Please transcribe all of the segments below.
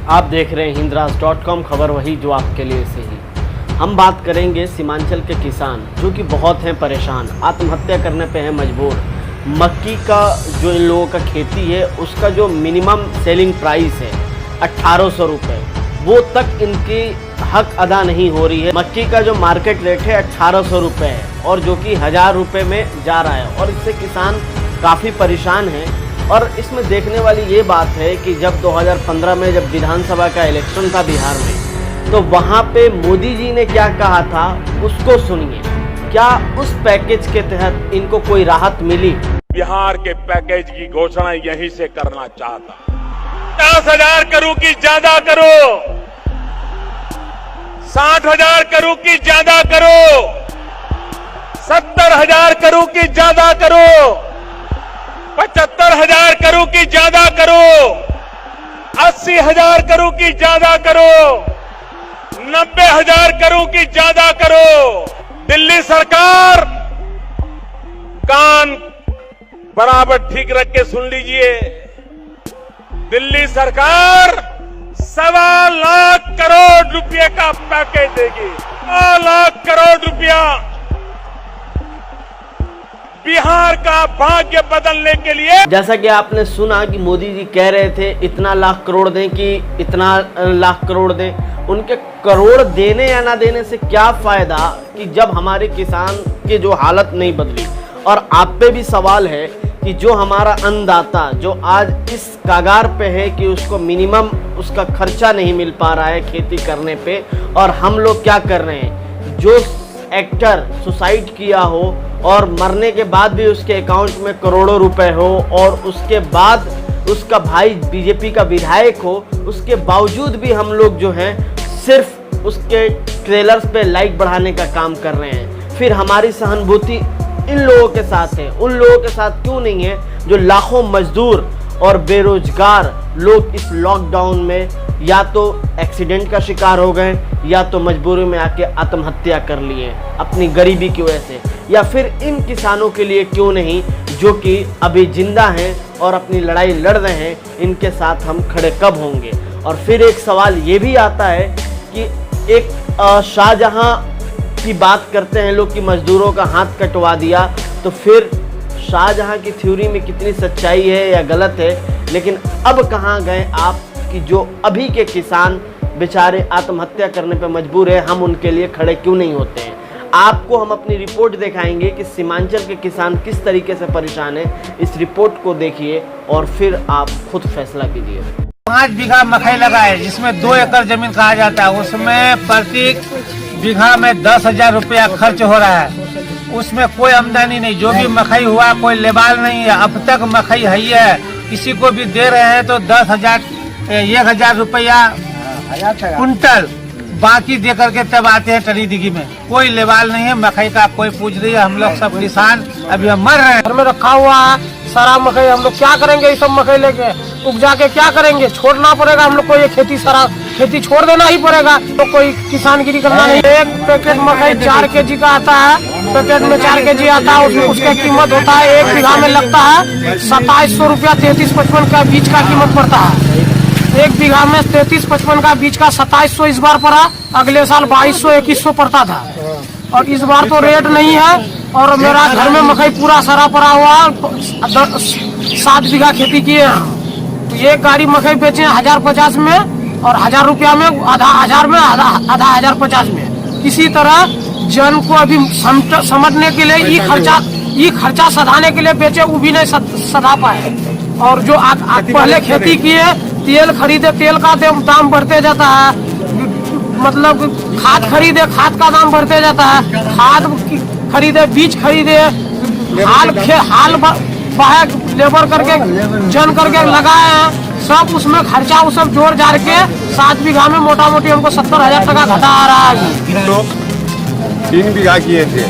आप देख रहे हैं हिंदराज.com, खबर वही जो आपके लिए सही। हम बात करेंगे सीमांचल के किसान जो कि बहुत हैं परेशान, आत्महत्या करने पे हैं मजबूर। मक्की का जो इन लोगों का खेती है उसका जो मिनिमम सेलिंग प्राइस है 1800 रुपये, वो तक इनकी हक अदा नहीं हो रही है। मक्की का जो मार्केट रेट है 1800 रुपये है और जो कि 1000 रुपये में जा रहा है और इससे किसान काफ़ी परेशान हैं। और इसमें देखने वाली ये बात है कि जब 2015 में जब विधानसभा का इलेक्शन था बिहार में, तो वहाँ पे मोदी जी ने क्या कहा था उसको सुनिए। क्या उस पैकेज के तहत इनको कोई राहत मिली? बिहार के पैकेज की घोषणा यहीं से करना चाहता। 50,000 करोड़ की ज्यादा करो, 60,000 करोड़ की ज्यादा करो, 70,000 करोड़ की ज्यादा करो, 75,000 करोड़ की ज्यादा करो, 80,000 करोड़ की ज्यादा करो, 90,000 करोड़ की ज्यादा करो। दिल्ली सरकार कान बराबर ठीक रख के सुन लीजिए। दिल्ली सरकार 1.25 लाख करोड़ रुपए का पैकेज देगी। 1 लाख करोड़ रुपया बिहार का भाग्य बदलने के लिए। जैसा कि आपने सुना कि मोदी जी कह रहे थे इतना लाख करोड़ दें कि इतना लाख करोड़ दें। उनके करोड़ देने या ना देने से क्या फायदा कि जब हमारे किसान की जो हालत नहीं बदली। और आप पे भी सवाल है कि जो हमारा अन्नदाता जो आज इस कागार पे है कि उसको मिनिमम उसका खर्चा नहीं मिल पा रहा है खेती करने पे, और हम लोग क्या कर रहे हैं, जो एक्टर सुसाइड किया हो और मरने के बाद भी उसके अकाउंट में करोड़ों रुपए हो और उसके बाद उसका भाई बीजेपी का विधायक हो, उसके बावजूद भी हम लोग जो हैं सिर्फ उसके ट्रेलर्स पे लाइक बढ़ाने का काम कर रहे हैं। फिर हमारी सहानुभूति इन लोगों के साथ है, उन लोगों के साथ क्यों नहीं है जो लाखों मजदूर और बेरोजगार लोग इस लॉकडाउन में या तो एक्सीडेंट का शिकार हो गए या तो मजबूरी में आके आत्महत्या कर लिए अपनी गरीबी की वजह से। या फिर इन किसानों के लिए क्यों नहीं जो कि अभी जिंदा हैं और अपनी लड़ाई लड़ रहे हैं, इनके साथ हम खड़े कब होंगे? और फिर एक सवाल ये भी आता है कि एक शाहजहां की बात करते हैं लोग कि मजदूरों का हाथ कटवा दिया, तो फिर शाहजहां की थ्योरी में कितनी सच्चाई है या गलत है? लेकिन अब कहाँ गए आप कि जो अभी के किसान बेचारे आत्महत्या करने पर मजबूर है, हम उनके लिए खड़े क्यों नहीं होते हैं? आपको हम अपनी रिपोर्ट दिखाएंगे कि सीमांचल के किसान किस तरीके से परेशान है। इस रिपोर्ट को देखिए और फिर आप खुद फैसला कीजिए। 5 बीघा मकई लगा है जिसमें 2 एकड़ जमीन कहा जाता है। उसमें प्रति बीघा में 10,000 रुपया खर्च हो रहा है। उसमें कोई आमदनी नहीं, जो भी मकई हुआ कोई लेबाल नहीं है। अब तक मकई है, किसी को भी दे रहे हैं तो 10,000 1,000 रुपया कुंटल बाकी दे करके तब आते हैं टरी दिघी में। कोई लेवाल नहीं है, मकई का कोई पूछ रही है। हम लोग सब किसान अभी हम मर रहे हैं। घर में रखा हुआ है सारा मकई, हम लोग क्या करेंगे? ये सब मकई लेके उपजा के क्या करेंगे? छोड़ना पड़ेगा हम लोग को, ये खेती सारा खेती छोड़ देना ही पड़ेगा। तो कोई किसानगिरी करना नहीं। एक पैकेट मकई 4 kg का आता है, पैकेट में 4 kg आता है। उसका कीमत होता है 1 बीघा में लगता है 2700 रुपया। 33-55 का बीज का कीमत पड़ता है। 1 बीघा में 33-55 का बीज का 2700 इस बार पड़ा। अगले साल 2200-2100 पड़ता था और इस बार तो रेट नहीं है। और मेरा घर में मकई पूरा सारा पड़ा हुआ, 7 बीघा खेती किए हैं। तो एक गाड़ी मकई बेचे 1050 में और 1000 रुपया में, आधा 1000 में, आधा 1050 में। इसी तरह जन को अभी समझने के लिए ये खर्चा सधाने के लिए बेचे, वो भी नहीं सधा पाए। और जो पहले खेती किए, तेल खरीदे, तेल का दाम बढ़ते जाता है। मतलब खाद खरीदे, खाद का दाम बढ़ते जाता है। खाद खरीदे, बीज खरीदे, हाल बाहे लेबर करके जन करके लगाए हैं सब। उसमें खर्चा वो सब जोड़ जाड़ के 7 बीघा में मोटा मोटी हमको 70,000 टका घटा आ रहा है। हम लोग 3 बीघा किए थे,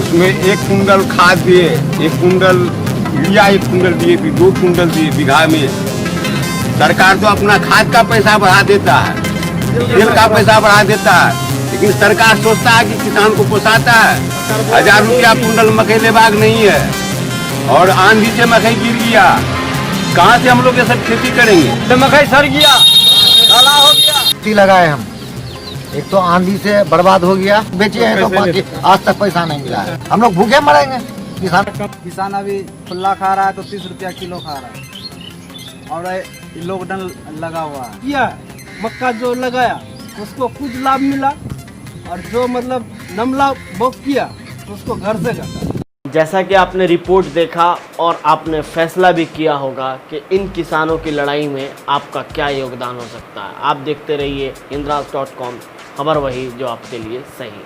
उसमें 1 कुंटल खाद दिए, 1 quintal urea, 1 quintal DAP, 2 quintal दिए बीघा में। सरकार तो अपना खाद का पैसा बढ़ा देता है, तेल का पैसा बढ़ा देता है, लेकिन सरकार सोचता है कि किसान को पोसाता है। 1000 रुपया कुंटल मकई लेबाग नहीं है और आंधी से मकई गिर गया, कहाँ से हम लोग ये सब खेती करेंगे? मकई सड़ गया, खेती लगाए हम, एक तो आंधी से बर्बाद हो गया, बेचे हैं तो बाकी आज तक पैसा नहीं मिला है। हम लोग भूखे मरेंगे। किसान अभी खुला खा रहा है तो 30 रुपया किलो खा रहा है, और लॉकडाउन लगा हुआ है। किया मक्का जो लगाया उसको कुछ लाभ मिला, और जो मतलब नमला बोक किया तो उसको घर से करता। जैसा कि आपने रिपोर्ट देखा और आपने फैसला भी किया होगा कि इन किसानों की लड़ाई में आपका क्या योगदान हो सकता है। आप देखते रहिए इंद्राज.com, खबर वही जो आपके लिए सही।